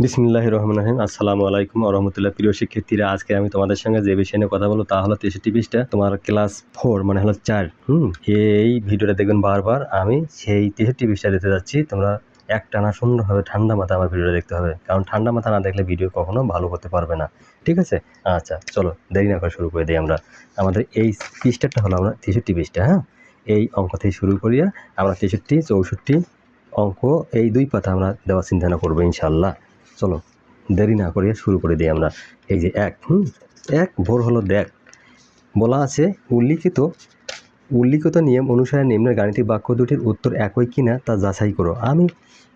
বিসমিল্লাহির রহমানির রহিম। আসসালামু আলাইকুম ওয়া রাহমাতুল্লাহ। প্রিয় শিক্ষার্থীরা, আজকে আমি তোমাদের সঙ্গে যে বিষয় নিয়ে কথা বলবো তা হলো 63 পৃষ্ঠা তোমার ক্লাস 4 মানে হলো 4। এই ভিডিওটা দেখবেন বারবার। আমি সেই 63 পৃষ্ঠা দিতে যাচ্ছি। তোমরা একটানা সুন্দরভাবে ঠান্ডা মাথায় আমার ভিডিওটা দেখতে হবে, কারণ ঠান্ডা মাথা না দেখলে ভিডিও কখনো ভালো করতে পারবে না। ঠিক আছে? আচ্ছা, চলো দেরি না করে শুরু করে দিই আমরা। আমাদের এই পৃষ্ঠাটা হলো আমরা 63 পৃষ্ঠা। এই অঙ্ক থেকে শুরু করিয়া আমরা 63, 64 অঙ্ক এই 2 পাতা আমরা দেওয়ার চিন্তা করবো ইনশাআল্লাহ। চলো দেরি না করিয়া শুরু করে দিই আমরা। এই যে এক ভোর হলো দেখ। বলা আছে উল্লিখিত নিয়ম অনুসারে নিম্নের গাণিতিক বাক্য দুটির উত্তর একই কিনা তা যাচাই করো। আমি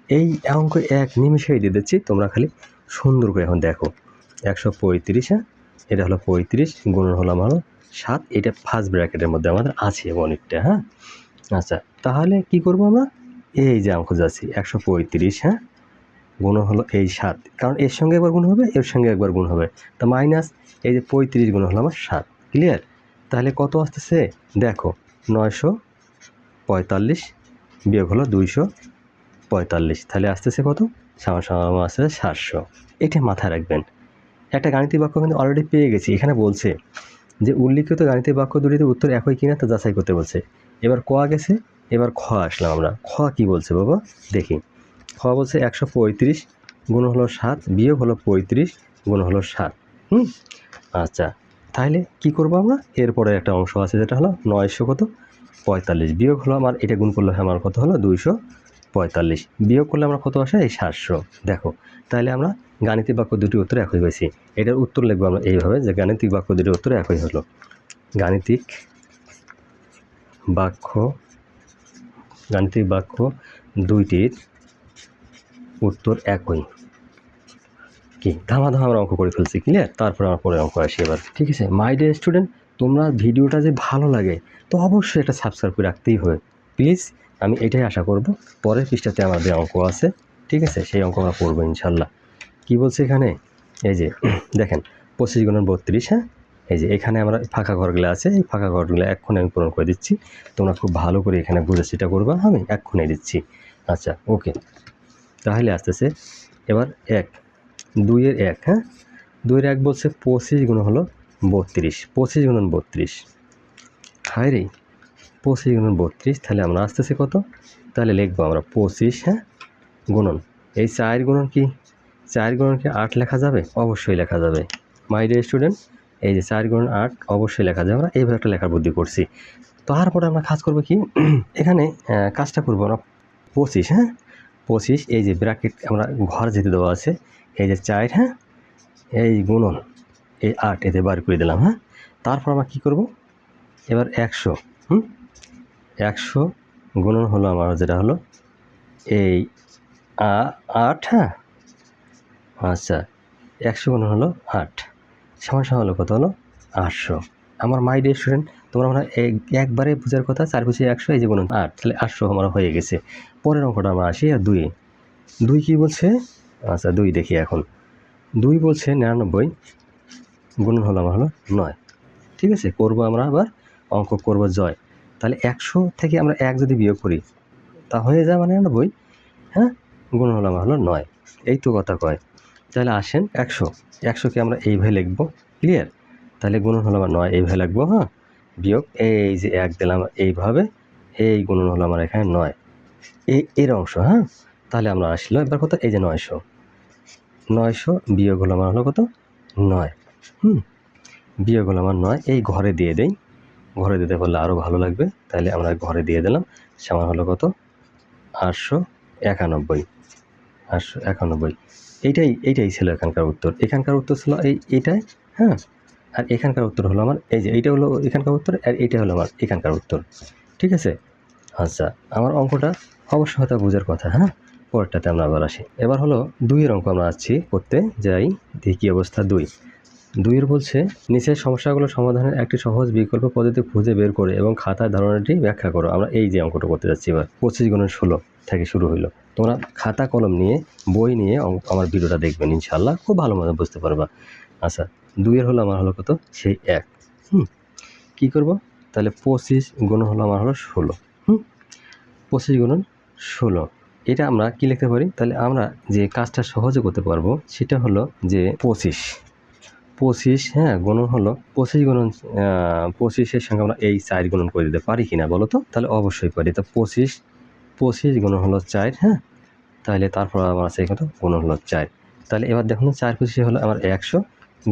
এই অঙ্ক এক নিমিষেই দিয়ে দিচ্ছি, তোমরা খালি সুন্দর করে এখন দেখো। 135, এটা হলো 35 গুণন হলো আমার 7। এটা ফার্স্ট ব্র্যাকেটের মধ্যে আমাদের আছে অনেকটা। আচ্ছা, তাহলে কি করব আমরা? এই যে অঙ্ক যাচ্ছি 135 গুণ হলো এই 7, কারণ এর সঙ্গে একবার গুণ হবে, এর সঙ্গে একবার গুণ হবে, তা মাইনাস এই যে 35 গুণ হলো আমার 7। ক্লিয়ার? তাহলে কত আসতেছে দেখো, 945 বিয়োগ হলো 245, তাহলে আসতেছে কত? সামনে আসতেছে 700। এটা মাথায় রাখবেন। একটা গাণিতিক বাক্য কিন্তু অলরেডি পেয়ে গেছি। এখানে বলছে যে উল্লিখিত গাণিতিক বাক্য দুটিতে উত্তর একই কিনা তা যাচাই করতে বলছে। এবার ক গেছে, এবার খ আসলাম আমরা। খ কি বলছে বাবা দেখি। খ বলছে 135 গুণ হলো 7 বিয়োগ হলো 35 গুণ হলো 7। আচ্ছা, তাহলে কি করব আমরা? এরপরে একটা অংশ আছে যেটা হলো 945 বিয়োগ হলো আমার, এটা গুণ করলে আমার কত হলো? 245 বিয়োগ করলে আমরা কত আসে? এই 700। দেখো, তাহলে আমরা গাণিতিক বাক্য দুটি উত্তর একই পেয়েছি। এটার উত্তর লিখবো আমরা এইভাবে যে গাণিতিক বাক্য দুটি উত্তর একই হলো। গাণিতিক বাক্য দুইটির উত্তর একই। কি ধামাধাম আমরা অঙ্ক করে ফেলছি। ক্লিয়ার? তারপরে আমার পরে অঙ্ক আসি এবার। ঠিক আছে মাই ডিয়ার স্টুডেন্ট, তোমরা ভিডিওটা যে ভালো লাগে তো অবশ্যই এটা সাবস্ক্রাইব করে রাখতেই হবে প্লিজ। আমি এটাই আশা করব। পরের পৃষ্ঠাতে আমাদের অঙ্ক আছে, ঠিক আছে? সেই অঙ্ক আমরা পড়বো ইনশাল্লাহ। কি বলছে এখানে? এই যে দেখেন 25 গুণন 32। এই যে এখানে আমরা ফাঁকা ঘরগুলো আছে, এই ফাঁকা ঘরগুলো এক্ষুনি আমি পূরণ করে দিচ্ছি। তোমরা খুব ভালো করে এখানে বুঝে সেটা করবা, আমি এক্ষুনি দিচ্ছি। আচ্ছা, ওকে। তাহলে আসতেছে এবার 2-এর 1। 2-এর 1 বলছে 25 গুণ হলো 32। 25 গুণন 32, হায় রে 25 গুণন 32। তাহলে আমরা আসতেছে কত? তাহলে লিখবো আমরা 25 গুণন এই 4 গুণন কি 4 গুণন কি 8 লেখা যাবে? অবশ্যই লেখা যাবে মাই ডিয়ার স্টুডেন্ট। এই যে 4 গুণন 8 অবশ্যই লেখা যাবে। আমরা এইভাবে একটা লেখার বুদ্ধি করছি। তারপরে আমরা কাজ করবো কি, এখানে কাজটা করবো আমরা 25। 25 এই যে ব্র্যাকেট আমরা ঘর যেতে দেওয়া আছে, এই যে 4 এই গুণন এই 8 এতে বার করে দিলাম। তারপর আমরা কী করব? এবার 100 100 গুণন হলো আমার যেটা হলো এই 8। আচ্ছা, 100 গুণন হলো 8 সমান হলো কত? হলো 800। আমার মাই ডিয়ার স্টুডেন্ট, তোমরা আমরা একবারে বোঝার কথা। 4 × 100 এই যে গুণন 8, তাহলে 800 আমার হয়ে গেছে। পরের অঙ্কটা আমরা আসি। আর 2 কী বলছে? আচ্ছা, 2 দেখি এখন। 2 বলছে 99 গুণন হলো আমার হলো 9। ঠিক আছে, করবো আমরা আবার অঙ্ক করব জয়। তাহলে 100 থেকে আমরা 1 যদি বিয়োগ করি তা হয়ে যায় মানে 99। গুণন হলো আমার হলো 9। এই তো কথা কয়। তাহলে আসেন 100কে আমরা এইভাবে লিখবো। ক্লিয়ার? তাহলে গুণন হলো আমার 9 এইভাবে লিখবো। বিয়োগ এই যে 1 দিলাম এইভাবে, এই গুণন হলো আমার এখানে 9 এর অংশ। তাহলে আমরা আসলো এবার কত? এই যে 900 বিয়োগ হলো আমার হলো কত? 9। বিয়োগ হলো আমার 9। এই ঘরে দিয়ে দেই, ঘরে দিতে পারলে আরও ভালো লাগবে। তাহলে আমরা ঘরে দিয়ে দিলাম। সমান হলো কত? 891। 891। এইটাই ছিল এখানকার উত্তর। এখানকার উত্তর ছিল এইটাই। আর এখানকার উত্তর হলো আমার এই যে এইটা হলো এখানকার উত্তর, আর এইটা হলো আমার এখানকার উত্তর। ঠিক আছে? আচ্ছা, আমার অঙ্কটা অবশ্যই হয়তো বোঝার কথা। পরেরটাতে আমরা আবার আসি। এবার হলো 2-এর অঙ্ক আমরা আসছি করতে যাই। দেখি অবস্থা 2-এর বলছে নিচের সমস্যাগুলো সমাধানের একটি সহজ বিকল্প পদ্ধতি খুঁজে বের করে এবং খাতায় ধারণাটি ব্যাখ্যা করো। আমরা এই যে অঙ্কটা করতে যাচ্ছি এবার 25 গুণন 16 থেকে শুরু হইলো। তোমরা খাতা কলম নিয়ে বই নিয়ে আমার ভিডিওটা দেখবেন ইনশাল্লাহ, খুব ভালো মতো বুঝতে পারবা। আচ্ছা, 2-এর হলো আমার হলো কত? সেই 1। কী করব? তাহলে 25 গুণন হলো আমার হলো 16। 25 গুণন 16 এটা আমরা কি লিখতে পারি, তাহলে আমরা যে কাজটা সহজে করতে পারবো সেটা হলো যে 25, হ্যাঁ, গুণন হলো 25 গুণন 25-এর সঙ্গে আমরা এই 4 গুণন করে দিতে পারি কিনা বলো তো? তাহলে অবশ্যই পারি। তো 25 গুণন হলো 4, হ্যাঁ, তাহলে তারপর আমার আছে কত, গুণন হলো 4। তাহলে এবার দেখুন 4 25 হলো আমার 100,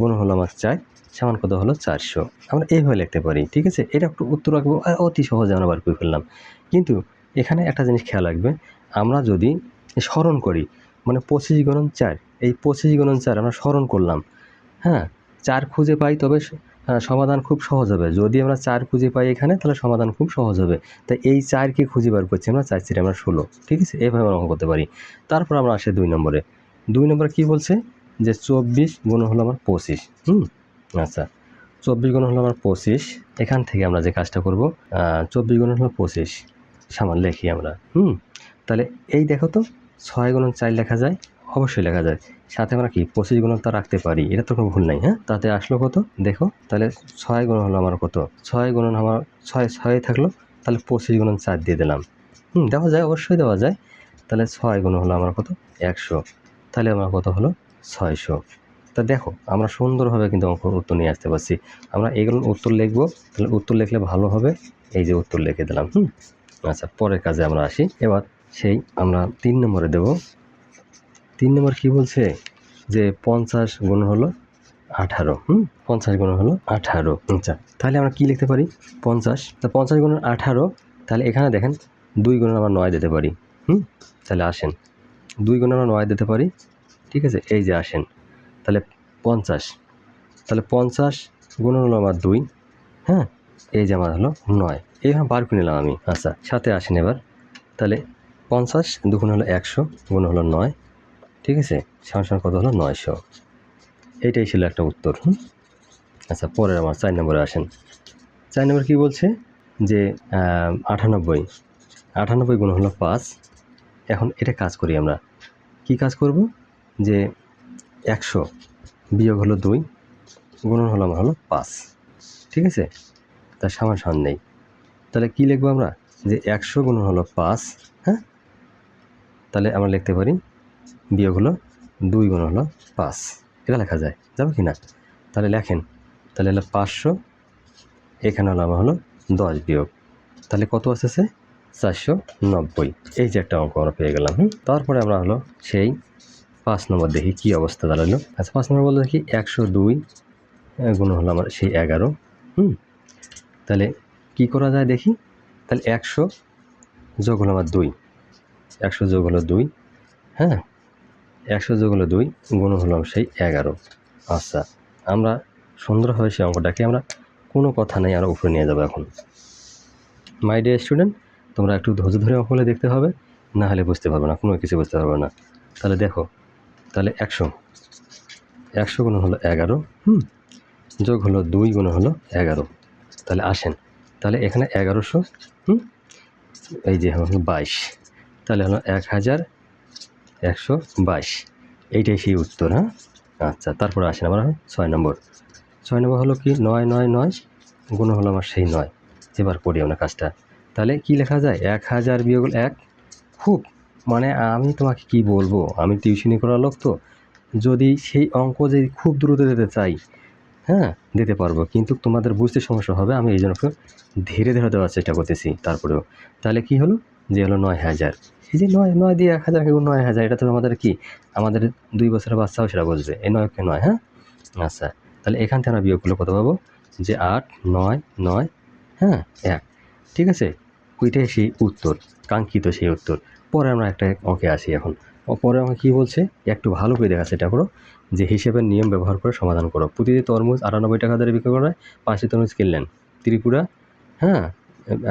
গুণন হলো আমার 4 সমান কত হলো 400। আমরা এইভাবে লিখতে পারি, ঠিক আছে। এটা একটু উত্তর রাখবো, অতি সহজে আমরা বার করে ফেললাম। কিন্তু এখানে একটা জিনিস খেয়াল রাখবে, আমরা যদি স্মরণ করি, মানে 25 গুণন 4, এই 25 গুণন 4 আমরা স্মরণ করলাম, হ্যাঁ, 4 খুঁজে পাই তবে সমাধান খুব সহজ হবে। যদি আমরা 4 খুঁজে পাই এখানে, তাহলে সমাধান খুব সহজ হবে। তাই এই 4কে খুঁজে বার করছি আমরা, 4 4 আমরা 16, ঠিক আছে। এইভাবে আমরা অঙ্ক করতে পারি। তারপর আমরা আসি 2 নম্বরে। 2 নম্বরে কী বলছে, যে 24 গুণন হলো আমার 25, আচ্ছা, 24 গুণন হলো আমার 25। এখান থেকে আমরা যে কাজটা করব, 24 গুণন হলো 25 সমান লিখি আমরা, তাহলে এই দেখো তো 6 গুণন 4 লেখা যায়, অবশ্যই লেখা যায়। সাথে আমরা কি 25 গুণনটা রাখতে পারি, এটা তো কোনো ভুল নাই, হ্যাঁ। তাতে আসলো কত দেখো, তাহলে 6 গুণন হলো আমার কত, 6 গুণন আমার 6 থাকলো, তাহলে 25 গুণন 4 দিয়ে দিলাম, দেওয়া যায়, অবশ্যই দেওয়া যায়। তাহলে 6 গুণন হলো আমার কত, 100, তাহলে আমার কত হলো 600। তা দেখো আমরা সুন্দরভাবে কিন্তু অঙ্ক উত্তর নিয়ে আসতে পারছি। আমরা এগুলো উত্তর লিখবো, তাহলে উত্তর লিখলে ভালো হবে। এই যে উত্তর লিখে দিলাম, আচ্ছা, পরের কাজে আমরা আসি। এবার সেই আমরা 3 নম্বরে দেব। 3 নম্বর কী বলছে, যে 50 গুণন হলো 18, 50 গুণন হলো 18। আচ্ছা, তাহলে আমরা কী লিখতে পারি, 50, তা 50 গুণন 18, তাহলে এখানে দেখেন 2 গুণন আমরা 9 দিতে পারি, তাহলে আসেন 2 গুণন আমরা 9 দিতে পারি, ঠিক আছে। এই যে আসেন, তাহলে 50, তাহলে 50 গুণন হলো আমার 2, হ্যাঁ, এই যে আমার হলো 9, এইভাবে বার করে নিলাম আমি। আচ্ছা, সাথে আসেন এবার, তাহলে 50 দুগুণ হলো 100, গুণ হলো 9, ঠিক আছে, সমান কত হলো 900। এইটাই ছিল একটা উত্তর। আচ্ছা, পরের আমার 4 নম্বরে আসেন। 4 নম্বর কী বলছে, যে 98 গুণ হলো 5। এখন এটা কাজ করি আমরা, কি কাজ করব, যে 100 বিয়োগ হলো 2, গুণন হলো আমার হলো 5, ঠিক আছে, তার সমান নেই। তাহলে কি লিখবো আমরা, যে 100 গুণন হলো 5, হ্যাঁ, তাহলে আমরা লিখতে পারি বিয়োগ হলো 2 গুণ হলো 5, এটা লেখা যায়, যাবে কি না? তাহলে লেখেন, তাহলে হলো 500, এখানে হলো আমার হলো 10 বিয়োগ, তাহলে কত আসছে 490। এই যে একটা অঙ্ক আমরা পেয়ে গেলাম। তারপরে আমরা হলো সেই 5 নম্বর দেখি কি অবস্থা দাঁড়ালো। আচ্ছা, 5 নম্বর বলতে দেখি 102 গুণ হলো আমার সেই 11, তাহলে কি করা যায় দেখি, তাহলে 100 যোগ হলো আমার 2, 100 যোগ হলো 2, হ্যাঁ, 100 যোগ হলো 2, গুণ হলো সেই 11। আচ্ছা, আমরা সুন্দরভাবে সেই অঙ্কটাকে আমরা কোনো কথা নেই আরও উপরে নিয়ে যাবো। এখন মাই ডিয়ার স্টুডেন্ট, তোমরা একটু ধৈর্য ধরে অঙ্কগুলো দেখতে হবে, না হলে বুঝতে পারবে না, কোনো কিছু বুঝতে পারবে না। তাহলে দেখো, তাহলে 100 গুণ হলো 11, যোগ হলো 2 গুণ হলো 11, তাহলে আসেন, তাহলে এখানে 1100, এই যে হলো 22, তাহলে হলো 1122, এইটাই সেই উত্তর, হ্যাঁ। আচ্ছা, তারপরে আসেন আমরা 6 নম্বর। 6 নম্বর হলো কি 9 9 9 গুণ হলো আমার সেই 9। এবার করি আমরা কাজটা, তাহলে কি লেখা যায়, 1000 বিয়োগ 1, খুব মানে আমি তোমাকে কি বলবো, আমি টিউশনি করার লোক তো, যদি সেই অঙ্ক যদি খুব দ্রুত দিতে চাই, হ্যাঁ, দিতে পারবো, কিন্তু তোমাদের বুঝতে সমস্যা হবে, আমি এই জন্য ধীরে ধীরে দেওয়ার চেষ্টা করতেছি। তারপরেও তাহলে কি হলো, যে হলো 9000, এই যে 9 দিয়ে 1000 গুণ 9000, এটা তো আমাদের কি, আমাদের 2 বছরের বাচ্চাও সেটা বুঝবে, এই 9কে 9, হ্যাঁ। আচ্ছা, তাহলে এখান থেকে আমরা বিয়োগ করলে কত পাবো, যে 8 9 9, হ্যাঁ, 1, ঠিক আছে। ওইটাই সেই উত্তর, কাঙ্ক্ষিত সেই উত্তর। পরে আমরা একটা অঙ্কে আসি। এখন পরে আমাকে কী বলছে, একটু ভালো করে দেখা চেষ্টা করো, যে হিসেবের নিয়ম ব্যবহার করে সমাধান করো। প্রতিটি তরমুজ 98 টাকা দরে বিক্রি করা হয়, 5টি তরমুজ কিনলেন ত্রিপুরা, হ্যাঁ,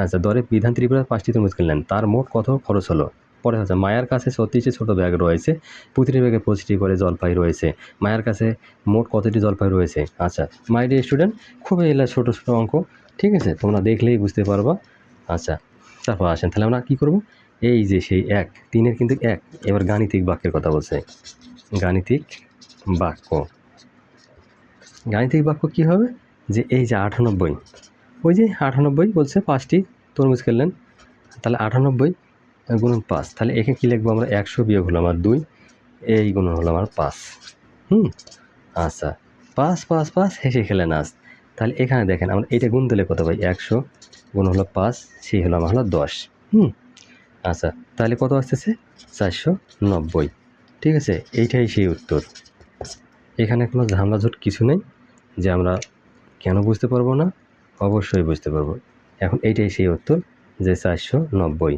আচ্ছা, দরে বিধান ত্রিপুরা 5টি তরমুজ কিনলেন, তার মোট কত খরচ হলো। পরে হচ্ছে মায়ের কাছে 36টি ছোটো ব্যাগ রয়েছে, প্রতিটি ব্যাগে 25টি করে জলপাই রয়েছে, মায়ের কাছে মোট কতটি জলপাই রয়েছে। আচ্ছা, মাই ডিয়ার স্টুডেন্ট, খুবই এলা ছোটো ছোটো অঙ্ক, ঠিক আছে, তোমরা দেখলেই বুঝতে পারবা। আচ্ছা, তারপর আসেন, তাহলে আমরা কী করবো, এই যে সেই 1 3-এর কিন্তু 1, এবার গাণিতিক বাক্যের কথা বলছে। গাণিতিক বাক্য, গাণিতিক বাক্য কী হবে, যে এই যে 98, ওই যে 98 বলছে 5টি তরমুজ কিনলেন, তাহলে 98 গুণন 5, তাহলে এখানে কী লিখবো আমরা? 100 বিয়োগ হলো আমার 2, এই গুণন হলো আমার 5। আচ্ছা, 5 5 5 হেসে খেলে নাচ। তাহলে এখানে দেখেন আমরা এইটা গুণ দিলে কত পাই? 100 গুণ হলো 5, সেই হলো আমার হলো 10। আচ্ছা, তাহলে কত আসতেছে? 490। ঠিক আছে, এইটাই সেই উত্তর। এখানে কোনো ঝামেলাঝুট কিছু নেই যে আমরা কেন বুঝতে পারবো না, অবশ্যই বুঝতে পারবো। এখন এইটাই সেই উত্তর যে 490।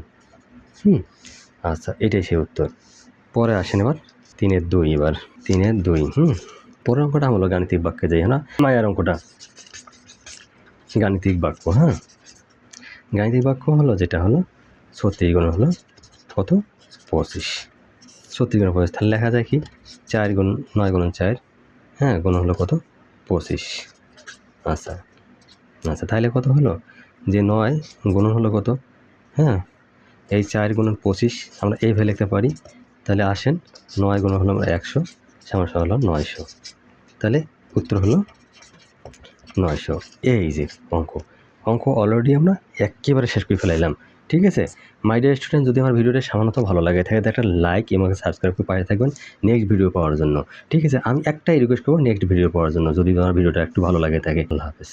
আচ্ছা, এটাই সেই উত্তর। পরে আসেন এবার 3-এর 2। এবার 3-এর 2। পরের অঙ্কটা হলো গাণিতিক বাক্যে যাই, না মায়ের অঙ্কটা গাণিতিক বাক্য। গাণিতিক বাক্য হলো যেটা হলো 36 গুণ হলো কত? 25। 36 গুণ 25, তাহলে লেখা যায় কি? 4 গুণ 9 গুণ 4, গুণ হলো কত? 25। আচ্ছা আচ্ছা, তাহলে কত হলো? যে 9 গুণন হলো কত? এই 4 গুণন 25 আমরা এইভাবে লিখতে পারি। তাহলে আসেন 9 গুণ হলো আমরা 100, সমান হলো 900। তাহলে উত্তর হলো 900। এই যে অঙ্ক অলরেডি আমরা একেবারে শেষ করে ফেলাইলাম। ঠিক আছে, মাই ডিয়ার স্টুডেন্ট, যদি আমার ভিডিওটা সামান্যত ভালো লাগে থাকে একটা লাইক এবং সাবস্ক্রাইব করে পাশে থাকবেন নেক্সট ভিডিও পাওয়ার জন্য। ঠিক আছে, আমি একটাই রিকোয়েস্ট করবো নেক্সট ভিডিও পাওয়ার জন্য, যদি আমার ভিডিওটা একটু ভালো লাগে থাকে। আল্লাহ হাফেজ।